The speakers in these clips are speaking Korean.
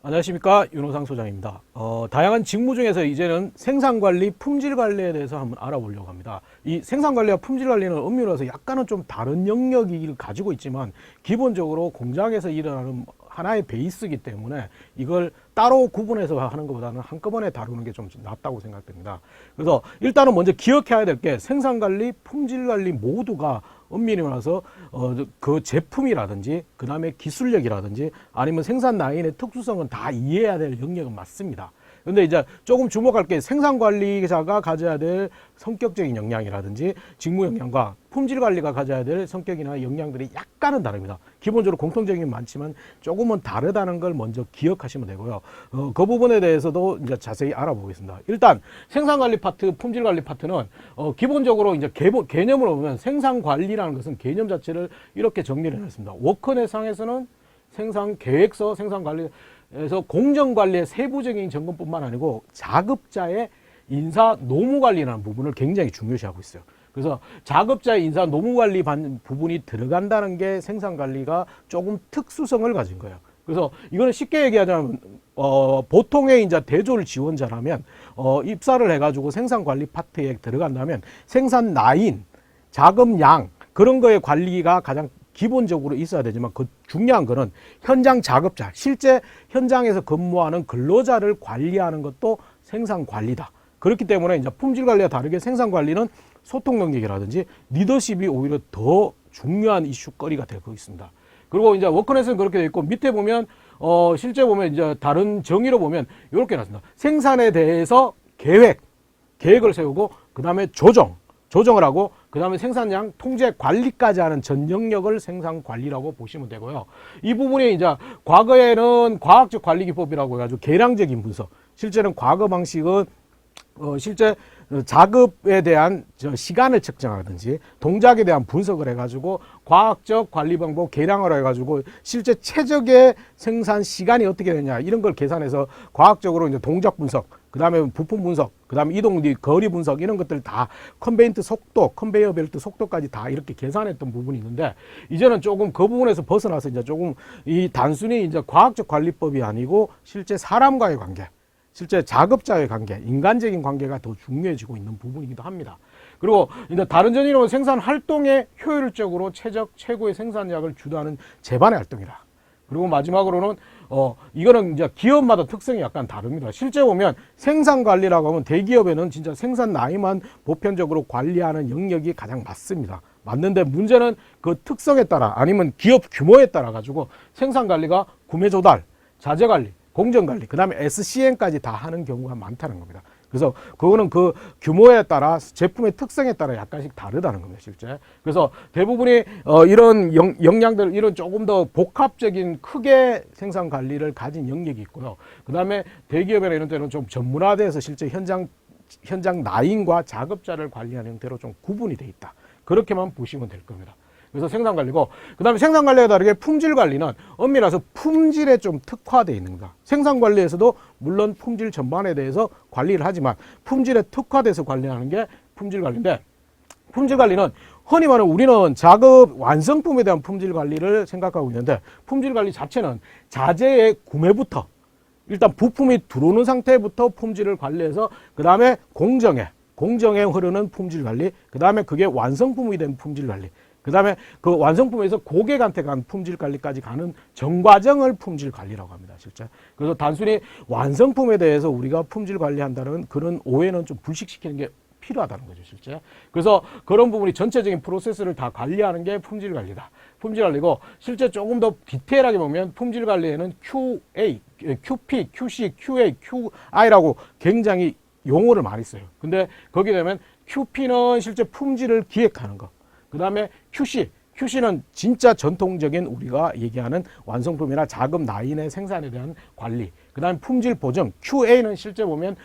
안녕하십니까, 윤호상 소장입니다. 다양한 직무 중에서 이제는 생산관리, 품질관리에 대해서 한번 알아보려고 합니다. 이 생산관리와 품질관리는 엄밀해서 약간은 좀 다른 영역을 가지고 있지만 기본적으로 공장에서 일어나는 하나의 베이스이기 때문에 이걸 따로 구분해서 하는 것보다는 한꺼번에 다루는 게 좀 낫다고 생각됩니다. 그래서 일단은 먼저 기억해야 될 게 생산관리, 품질관리 모두가 엄밀히 말해서 그 제품이라든지 그 다음에 기술력이라든지 아니면 생산 라인의 특수성은 다 이해해야 될 영역은 맞습니다. 근데 이제 조금 주목할 게 생산관리자가 가져야 될 성격적인 역량이라든지 직무 역량과 품질관리가 가져야 될 성격이나 역량들이 약간은 다릅니다. 기본적으로 공통적인 게 많지만 조금은 다르다는 걸 먼저 기억하시면 되고요. 그 부분에 대해서도 이제 자세히 알아보겠습니다. 일단 생산관리 파트, 품질관리 파트는 기본적으로 이제 개념으로 보면 생산관리라는 것은 개념 자체를 이렇게 정리를 했습니다. 워커넷상에서는 생산계획서, 생산관리에서 공정관리의 세부적인 점검뿐만 아니고 자급자의 인사 노무관리라는 부분을 굉장히 중요시하고 있어요. 그래서 자급자의 인사 노무관리 부분이 들어간다는 게 생산관리가 조금 특수성을 가진 거예요. 그래서 이거는 쉽게 얘기하자면 보통의 이제 대졸 지원자라면 입사를 해가지고 생산관리 파트에 들어간다면 생산 라인, 자금량 그런 거의 관리가 가장 기본적으로 있어야 되지만 그 중요한 거는 현장 작업자, 실제 현장에서 근무하는 근로자를 관리하는 것도 생산관리다. 그렇기 때문에 이제 품질관리와 다르게 생산관리는 소통 능력이라든지 리더십이 오히려 더 중요한 이슈거리가 되고 있습니다. 그리고 이제 워커넷은 그렇게 되어 있고 밑에 보면 실제 보면 이제 다른 정의로 보면 이렇게 나왔습니다. 생산에 대해서 계획을 세우고 그 다음에 조정을 하고 그 다음에 생산량 통제 관리까지 하는 전 영역을 생산관리라고 보시면 되고요. 이 부분이 이제 과거에는 과학적 관리기법이라고 해가지고 계량적인 분석, 실제는 과거 방식은 실제 작업에 대한 시간을 측정하든지 동작에 대한 분석을 해가지고 과학적 관리 방법 계량을 해가지고 실제 최적의 생산 시간이 어떻게 되냐 이런 걸 계산해서 과학적으로 이제 동작 분석, 그 다음에 부품 분석, 그 다음에 이동 거리 분석 이런 것들 다 컨베이트 속도, 컨베이어 벨트 속도까지 다 이렇게 계산했던 부분이 있는데 이제는 조금 그 부분에서 벗어나서 이제 조금 이 단순히 이제 과학적 관리법이 아니고 실제 사람과의 관계, 실제 작업자의 관계, 인간적인 관계가 더 중요해지고 있는 부분이기도 합니다. 그리고 이제 다른 전이로는 생산 활동에 효율적으로 최고의 생산량을 주도하는 제반의 활동이다. 그리고 마지막으로는 이거는 이제 기업마다 특성이 약간 다릅니다. 실제 보면 생산 관리라고 하면 대기업에는 진짜 생산 라인만 보편적으로 관리하는 영역이 가장 맞습니다. 맞는데 문제는 그 특성에 따라 아니면 기업 규모에 따라 가지고 생산 관리가 구매 조달, 자재 관리, 공정관리, 그 다음에 SCM까지 다 하는 경우가 많다는 겁니다. 그래서 그거는 그 규모에 따라 제품의 특성에 따라 약간씩 다르다는 겁니다, 실제. 그래서 대부분이 이런 역량들, 이런 조금 더 복합적인 크게 생산 관리를 가진 영역이 있고요. 그 다음에 대기업이나 이런 데는 좀 전문화돼서 실제 현장 라인과 작업자를 관리하는 형태로 좀 구분이 돼 있다. 그렇게만 보시면 될 겁니다. 그래서 생산관리고, 그 다음에 생산관리와 다르게 품질관리는 엄밀해서 품질에 좀 특화되어 있는 겁니다. 생산관리에서도 물론 품질 전반에 대해서 관리를 하지만 품질에 특화돼서 관리하는 게 품질관리인데, 품질관리는 흔히 말하는 우리는 작업 완성품에 대한 품질관리를 생각하고 있는데 품질관리 자체는 자재의 구매부터 일단 부품이 들어오는 상태부터 품질을 관리해서 그 다음에 공정에 흐르는 품질관리, 그 다음에 그게 완성품이 된 품질관리, 그 다음에 그 완성품에서 고객한테 간 품질관리까지 가는 전과정을 품질관리라고 합니다, 실제. 그래서 단순히 완성품에 대해서 우리가 품질관리한다는 그런 오해는 좀 불식시키는 게 필요하다는 거죠, 실제. 그래서 그런 부분이 전체적인 프로세스를 다 관리하는 게 품질관리다. 품질관리고, 실제 조금 더 디테일하게 보면 품질관리에는 QA, QP, QC, QA, QI라고 굉장히 용어를 많이 써요. 근데 거기에 되면 QP는 실제 품질을 기획하는 거. 그 다음에 QC는 진짜 전통적인 우리가 얘기하는 완성품이나 작업 라인의 생산에 대한 관리. 그 다음에 품질 보정. QA는 실제 보면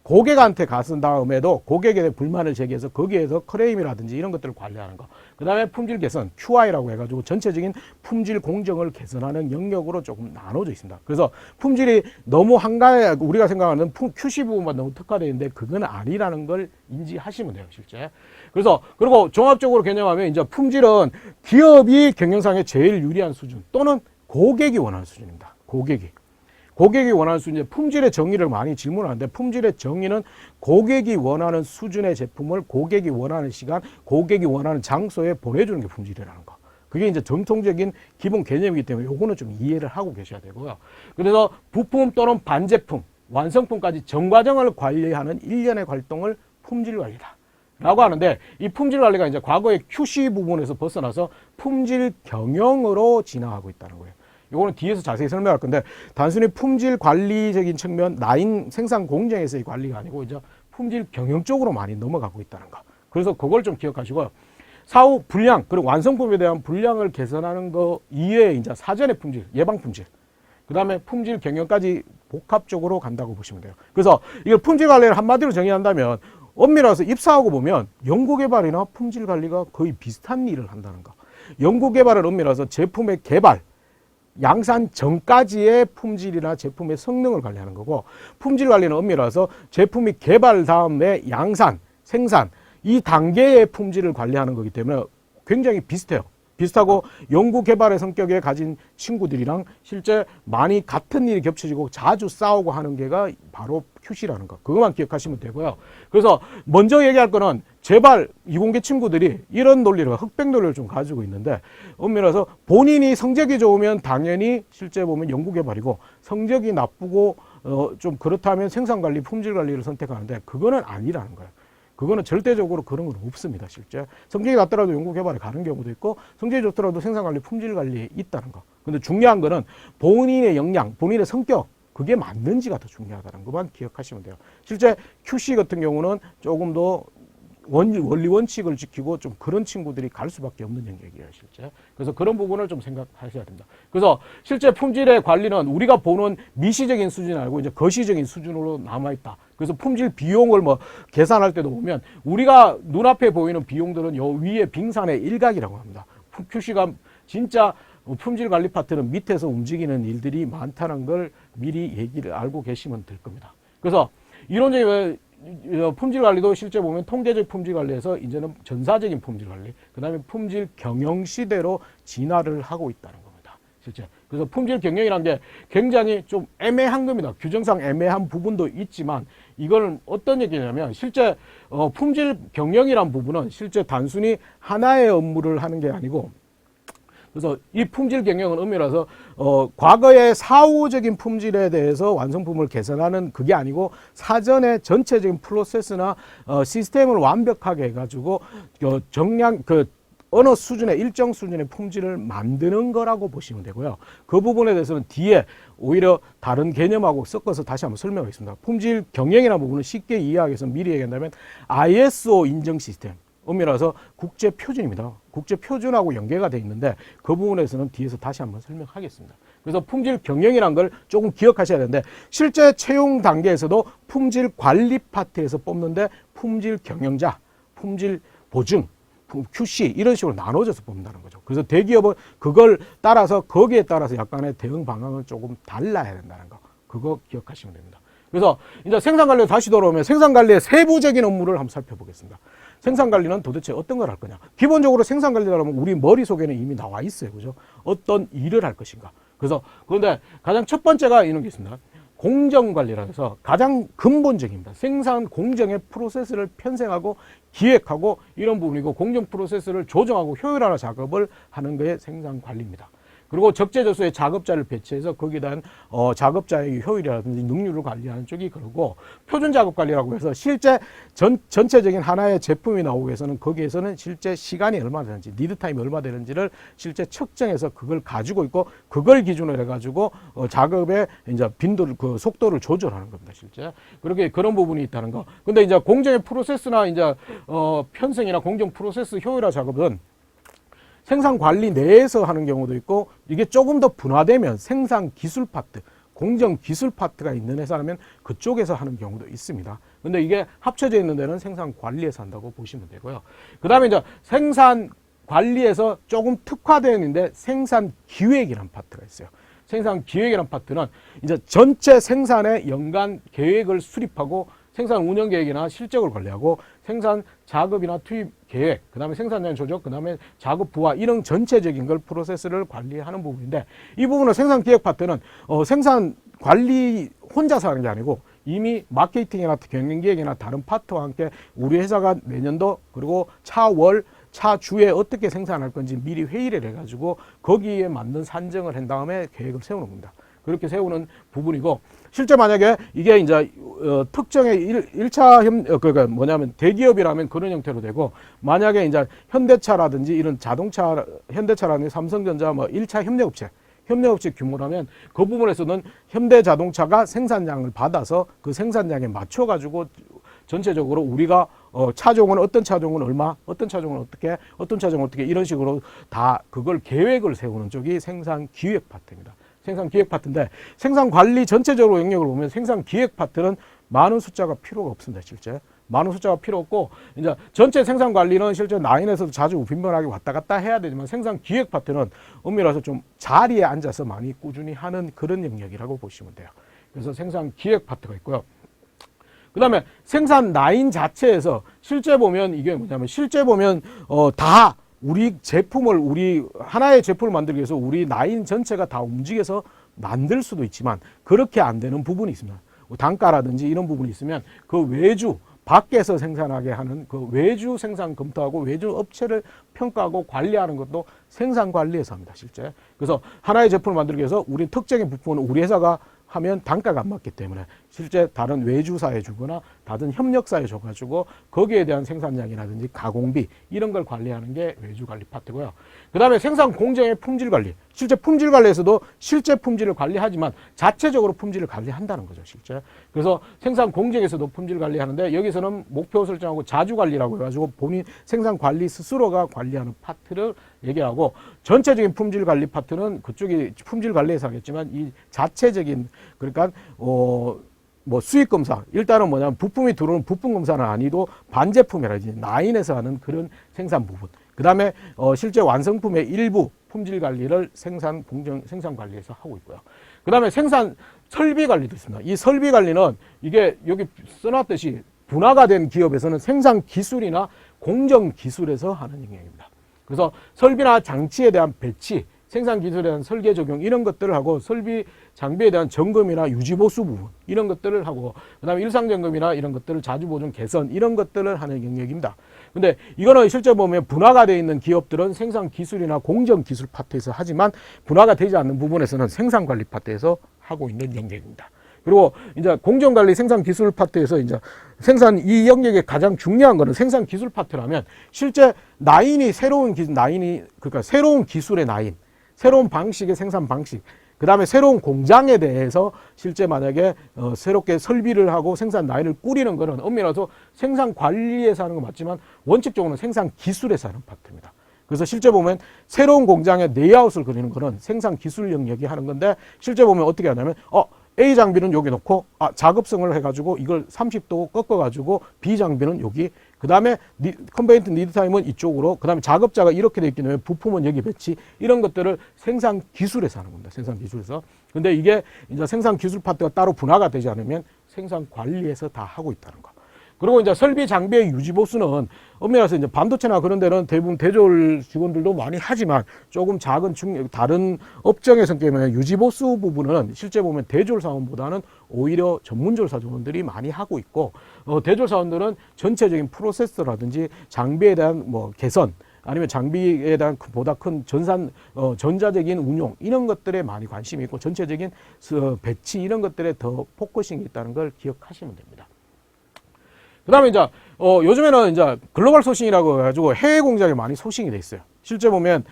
고객한테 갔은 다음에도 고객에 대해 불만을 제기해서 거기에서 클레임이라든지 이런 것들을 관리하는 거. 그 다음에 품질 개선, QI라고 해가지고 전체적인 품질 공정을 개선하는 영역으로 조금 나눠져 있습니다. 그래서 품질이 너무 한가해, 우리가 생각하는 QC 부분만 너무 특화되어 있는데 그건 아니라는 걸 인지하시면 돼요, 실제. 그래서, 그리고 종합적으로 개념하면 이제 품질은 기업이 경영상에 제일 유리한 수준 또는 고객이 원하는 수준입니다. 고객이. 고객이 원하는 수준, 이제 품질의 정의를 많이 질문하는데 품질의 정의는 고객이 원하는 수준의 제품을 고객이 원하는 시간, 고객이 원하는 장소에 보내주는 게 품질이라는 거. 그게 이제 전통적인 기본 개념이기 때문에 요거는 좀 이해를 하고 계셔야 되고요. 그래서 부품 또는 반제품, 완성품까지 전 과정을 관리하는 일련의 활동을 품질 관리다 라고 하는데, 이 품질 관리가 이제 과거의 QC 부분에서 벗어나서 품질 경영으로 진화하고 있다는 거예요. 이거는 뒤에서 자세히 설명할 건데, 단순히 품질 관리적인 측면, 라인 생산 공정에서의 관리가 아니고 이제 품질 경영 쪽으로 많이 넘어가고 있다는 거. 그래서 그걸 좀 기억하시고요. 사후 불량, 그리고 완성품에 대한 불량을 개선하는 거 이외에 이제 사전의 품질, 예방 품질, 그 다음에 품질 경영까지 복합적으로 간다고 보시면 돼요. 그래서 이걸 품질 관리를 한마디로 정의한다면, 엄밀히 와서 입사하고 보면 연구개발이나 품질 관리가 거의 비슷한 일을 한다는 거. 연구개발은 엄밀히 와서 제품의 개발, 양산 전까지의 품질이나 제품의 성능을 관리하는 거고, 품질 관리는 엄밀히 와서 제품이 개발 다음에 양산, 생산, 이 단계의 품질을 관리하는 거기 때문에 굉장히 비슷해요. 비슷하고 연구 개발의 성격에 가진 친구들이랑 실제 많이 같은 일이 겹쳐지고 자주 싸우고 하는 게가 바로 QC라는 거. 그것만 기억하시면 되고요. 그래서 먼저 얘기할 거는 제발 이공계 친구들이 이런 논리를, 흑백 논리를 좀 가지고 있는데, 엄밀해서 본인이 성적이 좋으면 당연히 실제 보면 연구 개발이고, 성적이 나쁘고 좀 그렇다면 생산 관리, 품질 관리를 선택하는데, 그거는 아니라는 거예요. 그거는 절대적으로 그런 건 없습니다. 실제 성적이 낮더라도 연구개발에 가는 경우도 있고, 성적이 좋더라도 생산관리, 품질관리에 있다는 거. 근데 중요한 거는 본인의 역량, 본인의 성격, 그게 맞는지가 더 중요하다는 것만 기억하시면 돼요. 실제 QC 같은 경우는 조금 더 원리 원칙을 지키고 좀 그런 친구들이 갈 수밖에 없는 영역이에요, 실제. 그래서 그런 부분을 좀 생각하셔야 됩니다. 그래서 실제 품질의 관리는 우리가 보는 미시적인 수준이 아니고 이제 거시적인 수준으로 남아있다. 그래서 품질 비용을 뭐 계산할 때도 보면 우리가 눈앞에 보이는 비용들은 요 위에 빙산의 일각이라고 합니다. QC가 진짜 품질 관리 파트는 밑에서 움직이는 일들이 많다는 걸 미리 얘기를 알고 계시면 될 겁니다. 그래서 이론적인 품질 관리도 실제 보면 통계적 품질 관리에서 이제는 전사적인 품질 관리, 그 다음에 품질 경영 시대로 진화를 하고 있다는 겁니다. 실제. 그래서 품질 경영이라는 게 굉장히 좀 애매한 겁니다. 규정상 애매한 부분도 있지만, 이걸 어떤 얘기냐면 실제 품질 경영이란 부분은 실제 단순히 하나의 업무를 하는 게 아니고, 그래서 이 품질 경영은 의미라서 과거의 사후적인 품질에 대해서 완성품을 개선하는 그게 아니고, 사전에 전체적인 프로세스나 시스템을 완벽하게 해가지고 정량 어느 수준의 일정 수준의 품질을 만드는 거라고 보시면 되고요. 그 부분에 대해서는 뒤에 오히려 다른 개념하고 섞어서 다시 한번 설명하겠습니다. 품질 경영이라는 부분은 쉽게 이해하기 위해서 미리 얘기한다면 ISO 인정 시스템, 엄밀해서 국제 표준입니다. 국제 표준하고 연계가 되어 있는데, 그 부분에서는 뒤에서 다시 한번 설명하겠습니다. 그래서 품질 경영이란 걸 조금 기억하셔야 되는데, 실제 채용 단계에서도 품질 관리 파트에서 뽑는데 품질 경영자, 품질 보증, QC 이런 식으로 나눠져서 뽑는다는 거죠. 그래서 대기업은 그걸 따라서 거기에 따라서 약간의 대응 방향을 조금 달라야 된다는 거. 그거 기억하시면 됩니다. 그래서 이제 생산관리로 다시 돌아오면 생산관리의 세부적인 업무를 한번 살펴보겠습니다. 생산관리는 도대체 어떤 걸 할 거냐. 기본적으로 생산관리라면 우리 머릿속에는 이미 나와 있어요. 그죠? 어떤 일을 할 것인가. 그래서 그런데 가장 첫 번째가 이런 게 있습니다. 공정관리라 해서 가장 근본적입니다. 생산 공정의 프로세스를 편성하고 기획하고 이런 부분이고, 공정 프로세스를 조정하고 효율화하는 작업을 하는 게 생산관리입니다. 그리고 적재적소에 작업자를 배치해서 거기에 대한 작업자의 효율이라든지 능률을 관리하는 쪽이 그러고, 표준 작업 관리라고 해서 실제 전체적인 하나의 제품이 나오기 위해서는 거기에서는 실제 시간이 얼마나 되는지, 리드 타임이 얼마나 되는지를 실제 측정해서 그걸 가지고 있고, 그걸 기준으로 해가지고 작업의 이제 빈도를, 속도를 조절하는 겁니다. 실제 그렇게 그런 부분이 있다는 거. 근데 이제 공정의 프로세스나 이제 편성이나 공정 프로세스 효율화 작업은 생산 관리 내에서 하는 경우도 있고, 이게 조금 더 분화되면 생산 기술 파트, 공정 기술 파트가 있는 회사라면 그쪽에서 하는 경우도 있습니다. 근데 이게 합쳐져 있는 데는 생산 관리에서 한다고 보시면 되고요. 그 다음에 이제 생산 관리에서 조금 특화되어 있는데 생산 기획이라는 파트가 있어요. 생산 기획이라는 파트는 이제 전체 생산의 연간 계획을 수립하고, 생산 운영 계획이나 실적을 관리하고, 생산 작업이나 투입 계획, 그 다음에 생산량 조정, 그 다음에 작업 부하, 이런 전체적인 걸 프로세스를 관리하는 부분인데, 이 부분은 생산 기획 파트는 생산 관리 혼자서 하는 게 아니고 이미 마케팅이나 경영기획이나 다른 파트와 함께 우리 회사가 내년도 그리고 차월 차주에 어떻게 생산할 건지 미리 회의를 해가지고 거기에 맞는 산정을 한 다음에 계획을 세우는 겁니다. 그렇게 세우는 부분이고, 실제 만약에 이게 이제 특정의 1차 그러니까 뭐냐면 대기업이라면 그런 형태로 되고, 만약에 이제 현대차라든지 이런 자동차, 현대차라든지 삼성전자 뭐 1차 협력업체 규모라면 그 부분에서는 현대자동차가 생산량을 받아서 그 생산량에 맞춰 가지고 전체적으로 우리가 차종은 어떤 차종은 얼마, 어떤 차종은 어떻게, 어떤 차종은 어떻게, 이런 식으로 다 그걸 계획을 세우는 쪽이 생산기획 파트입니다. 생산기획 파트인데, 생산관리 전체적으로 영역을 보면 생산기획 파트는 많은 숫자가 필요가 없습니다. 실제 많은 숫자가 필요 없고, 이제 전체 생산관리는 실제 라인에서도 자주 빈번하게 왔다 갔다 해야 되지만, 생산기획 파트는 엄밀해서 좀 자리에 앉아서 많이 꾸준히 하는 그런 영역이라고 보시면 돼요. 그래서 생산기획 파트가 있고요. 그 다음에 생산 라인 자체에서 실제 보면 이게 뭐냐면, 실제 보면 다 우리 제품을, 우리 하나의 제품을 만들기 위해서 우리 라인 전체가 다 움직여서 만들 수도 있지만 그렇게 안 되는 부분이 있습니다. 단가라든지 이런 부분이 있으면 그 외주, 밖에서 생산하게 하는 그 외주 생산 검토하고 외주 업체를 평가하고 관리하는 것도 생산 관리에서 합니다. 실제. 그래서 하나의 제품을 만들기 위해서 우리 특정의 부품은 우리 회사가 하면 단가가 안 맞기 때문에 실제 다른 외주사에 주거나 다른 협력사에 줘가지고 거기에 대한 생산량이라든지 가공비 이런 걸 관리하는 게 외주관리 파트고요. 그 다음에 생산 공정의 품질관리. 실제 품질관리에서도 실제 품질을 관리하지만 자체적으로 품질을 관리한다는 거죠. 실제. 그래서 생산 공정에서도 품질 관리하는데, 여기서는 목표 설정하고 자주관리라고 해가지고 본인 생산관리 스스로가 관리하는 파트를 얘기하고, 전체적인 품질관리 파트는 그쪽이 품질관리에서 하겠지만 이 자체적인, 그러니까 뭐 수익 검사, 일단은 뭐냐면 부품이 들어오는 부품 검사는 아니도 반제품이라든지 라인에서 하는 그런 생산 부분. 그 다음에 실제 완성품의 일부 품질 관리를 생산 관리에서 하고 있고요. 그 다음에 생산 설비 관리도 있습니다. 이 설비 관리는 이게 여기 써놨듯이 분화가 된 기업에서는 생산 기술이나 공정 기술에서 하는 영역입니다. 그래서 설비나 장치에 대한 배치, 생산 기술에 대한 설계 적용 이런 것들을 하고, 설비 장비에 대한 점검이나 유지 보수 부분 이런 것들을 하고, 그다음에 일상 점검이나 이런 것들을 자주 보존 개선 이런 것들을 하는 영역입니다. 근데 이거는 실제 보면 분화가 되어 있는 기업들은 생산 기술이나 공정 기술 파트에서 하지만 분화가 되지 않는 부분에서는 생산 관리 파트에서 하고 있는 영역입니다. 그리고 이제 공정관리 생산 기술 파트에서 이제 생산 이 영역의 가장 중요한 거는 생산 기술 파트라면, 실제 라인이 그러니까 새로운 기술의 라인, 새로운 방식의 생산 방식, 그 다음에 새로운 공장에 대해서 실제 만약에 새롭게 설비를 하고 생산 라인을 꾸리는 거는 엄밀해서 생산 관리에서 하는 거 맞지만 원칙적으로는 생산 기술에서 하는 파트입니다. 그래서 실제 보면 새로운 공장의 레이아웃을 그리는 거는 생산 기술 영역이 하는 건데, 실제 보면 어떻게 하냐면 A 장비는 여기 놓고 작업성을 해가지고 이걸 30도 꺾어가지고 B 장비는 여기, 그 다음에 컨베이트 리드 타임은 이쪽으로, 그 다음에 작업자가 이렇게 돼 있기 때문에 부품은 여기 배치, 이런 것들을 생산 기술에서 하는 겁니다. 생산 기술에서. 근데 이게 이제 생산 기술 파트가 따로 분화가 되지 않으면 생산 관리에서 다 하고 있다는 거. 그리고 이제 설비 장비의 유지 보수는 엄밀해서 이제 반도체나 그런 데는 대부분 대졸 직원들도 많이 하지만 조금 작은 다른 업종의 성격이면 유지 보수 부분은 실제 보면 대졸 사원보다는 오히려 전문졸 사원들이 많이 하고 있고, 대졸 사원들은 전체적인 프로세스라든지 장비에 대한 뭐 개선, 아니면 장비에 대한 보다 큰 전자적인 운용 이런 것들에 많이 관심이 있고, 전체적인 배치 이런 것들에 더 포커싱이 있다는 걸 기억하시면 됩니다. 그 다음에 이제 요즘에는 이제 글로벌 소싱이라고 해가지고 해외 공장에 많이 소싱이 돼 있어요. 실제 보면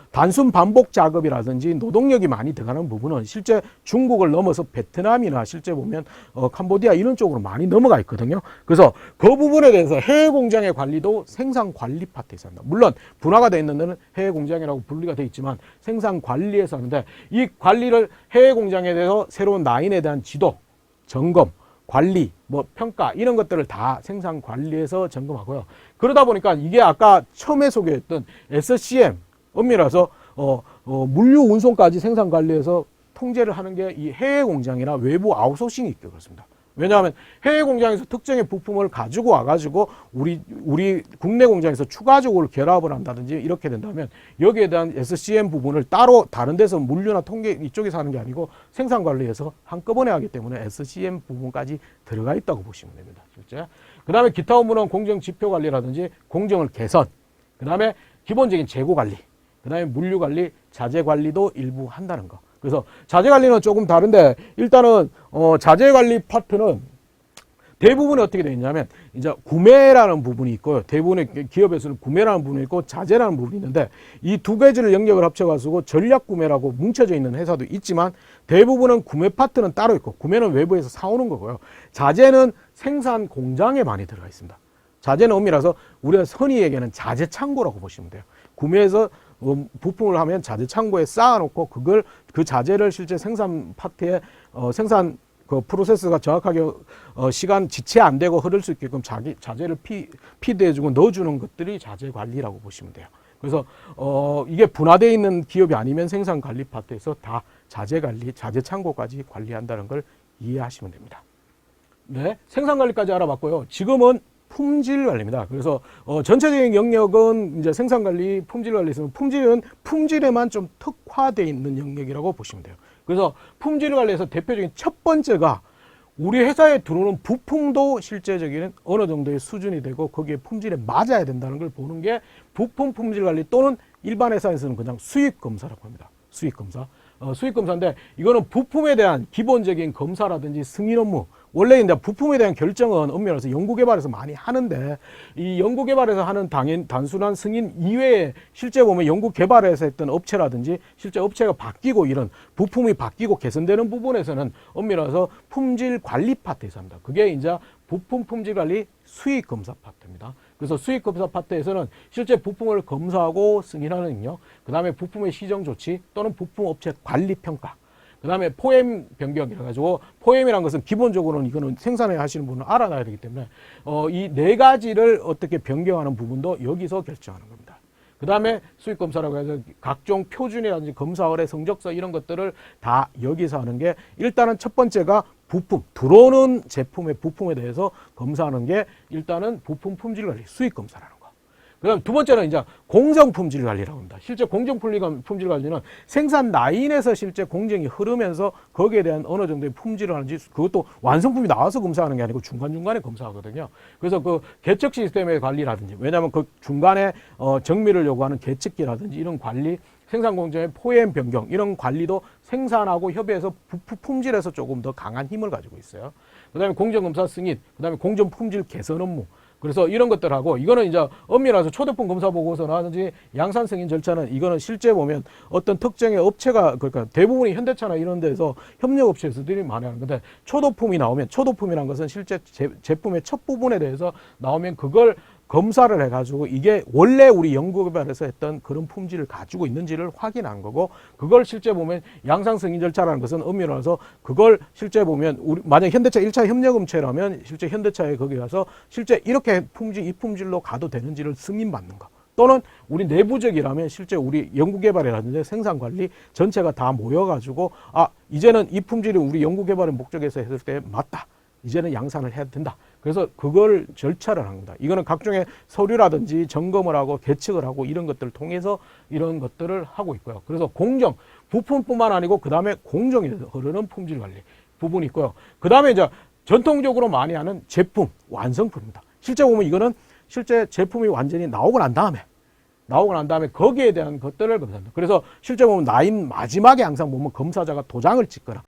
단순 반복 작업이라든지 노동력이 많이 들어가는 부분은 실제 중국을 넘어서 베트남이나 실제 보면 캄보디아 이런 쪽으로 많이 넘어가 있거든요. 그래서 그 부분에 대해서 해외 공장의 관리도 생산 관리 파트에서 한다. 물론 분화가 되어 있는 데는 해외 공장이라고 분리가 되어 있지만 생산 관리에서 하는데, 이 관리를 해외 공장에 대해서 새로운 라인에 대한 지도, 점검, 관리, 뭐 평가 이런 것들을 다 생산 관리에서 점검하고요. 그러다 보니까 이게 아까 처음에 소개했던 SCM 엄밀해서 물류 운송까지 생산 관리에서 통제를 하는 게 이 해외 공장이나 외부 아웃소싱이 있게 그렇습니다. 왜냐하면 해외 공장에서 특정의 부품을 가지고 와가지고 우리 국내 공장에서 추가적으로 결합을 한다든지 이렇게 된다면 여기에 대한 SCM 부분을 따로 다른 데서 물류나 통계 이쪽에서 하는 게 아니고 생산 관리에서 한꺼번에 하기 때문에 SCM 부분까지 들어가 있다고 보시면 됩니다. 실제. 그 다음에 기타 업무는 공정 지표 관리라든지 공정을 개선, 그 다음에 기본적인 재고 관리, 그 다음에 물류 관리, 자재 관리도 일부 한다는 거. 그래서 자재 관리는 조금 다른데 일단은 자재 관리 파트는 대부분이 어떻게 되어 있냐면 이제 구매라는 부분이 있고요. 대부분의 기업에서는 구매라는 부분이 있고 자재라는 부분이 있는데 이 두 가지를 영역을 합쳐가지고 전략 구매라고 뭉쳐져 있는 회사도 있지만 대부분은 구매 파트는 따로 있고 구매는 외부에서 사오는 거고요. 자재는 생산 공장에 많이 들어가 있습니다. 자재는 엄밀해서 우리가 흔히 얘기하는 자재 창고라고 보시면 돼요. 구매해서 부품을 하면 자재 창고에 쌓아놓고 그걸 그 자재를 실제 생산 파트에 생산 그 프로세스가 정확하게 시간 지체 안 되고 흐를 수 있게끔 자재를 피드해주고 넣어주는 것들이 자재 관리라고 보시면 돼요. 그래서 이게 분화되어 있는 기업이 아니면 생산 관리 파트에서 다 자재 관리, 자재 창고까지 관리한다는 걸 이해하시면 됩니다. 네, 생산 관리까지 알아봤고요. 지금은 품질 관리입니다. 그래서 전체적인 영역은 이제 생산 관리, 품질 관리에서는 품질은 품질에만 좀 특화되어 있는 영역이라고 보시면 돼요. 그래서 품질 관리에서 대표적인 첫 번째가 우리 회사에 들어오는 부품도 실제적인 어느 정도의 수준이 되고 거기에 품질에 맞아야 된다는 걸 보는 게 부품 품질 관리 또는 일반 회사에서는 그냥 수입 검사라고 합니다. 수입 검사. 수입 검사인데 이거는 부품에 대한 기본적인 검사라든지 승인 업무, 원래 이제 부품에 대한 결정은 엄밀해서 연구개발에서 많이 하는데 이 연구개발에서 하는 단순한 승인 이외에 실제 보면 연구개발에서 했던 업체라든지 실제 업체가 바뀌고 이런 부품이 바뀌고 개선되는 부분에서는 엄밀해서 품질 관리 파트에서 합니다. 그게 이제 부품 품질 관리 수익 검사 파트입니다. 그래서 수익 검사 파트에서는 실제 부품을 검사하고 승인하는 능력, 그 다음에 부품의 시정 조치 또는 부품 업체 관리 평가, 그 다음에 포엠 변경이라 가지고 포엠이라는 것은 기본적으로는 이거는 생산해 하시는 분은 알아놔야 되기 때문에 이 네 가지를 어떻게 변경하는 부분도 여기서 결정하는 겁니다. 그 다음에 수익검사라고 해서 각종 표준이라든지 검사 의뢰 성적서 이런 것들을 다 여기서 하는 게 일단은 첫 번째가 부품, 들어오는 제품의 부품에 대해서 검사하는 게 일단은 부품 품질 관리, 수익 검사라는 거. 그 다음 두 번째는 이제 공정 품질 관리라고 합니다. 실제 공정 품질 관리는 생산 라인에서 실제 공정이 흐르면서 거기에 대한 어느 정도의 품질을 하는지 그것도 완성품이 나와서 검사하는 게 아니고 중간중간에 검사하거든요. 그래서 그 계측 시스템의 관리라든지 왜냐하면 그 중간에 정밀을 요구하는 계측기라든지 이런 관리 생산 공정의 포엠 변경 이런 관리도 생산하고 협의해서 부품 품질에서 조금 더 강한 힘을 가지고 있어요. 그다음에 공정검사 승인, 그다음에 공정 품질 개선 업무. 그래서 이런 것들하고 이거는 이제 엄밀해서 초대품 검사 보고서라든지 양산 승인 절차는 이거는 실제 보면 어떤 특정의 업체가 그러니까 대부분이 현대차나 이런 데서 협력업체에서들이 많이 하는 건데 초도품이 나오면 초도품이라는 것은 실제 제품의 첫 부분에 대해서 나오면 그걸 검사를 해가지고 이게 원래 우리 연구개발에서 했던 그런 품질을 가지고 있는지를 확인한 거고 그걸 실제 보면 양상 승인 절차라는 것은 엄밀히 말해서 그걸 실제 보면 우리 만약 현대차 1차 협력업체라면 실제 현대차에 거기 가서 실제 이렇게 품질 이 품질로 가도 되는지를 승인받는 거 또는 우리 내부적이라면 실제 우리 연구개발이라든지 생산관리 전체가 다 모여가지고 이제는 이 품질이 우리 연구개발의 목적에서 했을 때 맞다. 이제는 양산을 해야 된다. 그래서 그걸 절차를 합니다. 이거는 각종의 서류라든지 점검을 하고 계측을 하고 이런 것들을 통해서 이런 것들을 하고 있고요. 그래서 공정, 부품뿐만 아니고 그 다음에 공정이 흐르는 품질 관리 부분이 있고요. 그 다음에 이제 전통적으로 많이 하는 제품, 완성품입니다. 실제 보면 이거는 실제 제품이 완전히 나오고 난 다음에 거기에 대한 것들을 검사합니다. 그래서 실제 보면 라인 마지막에 항상 보면 검사자가 도장을 찍거나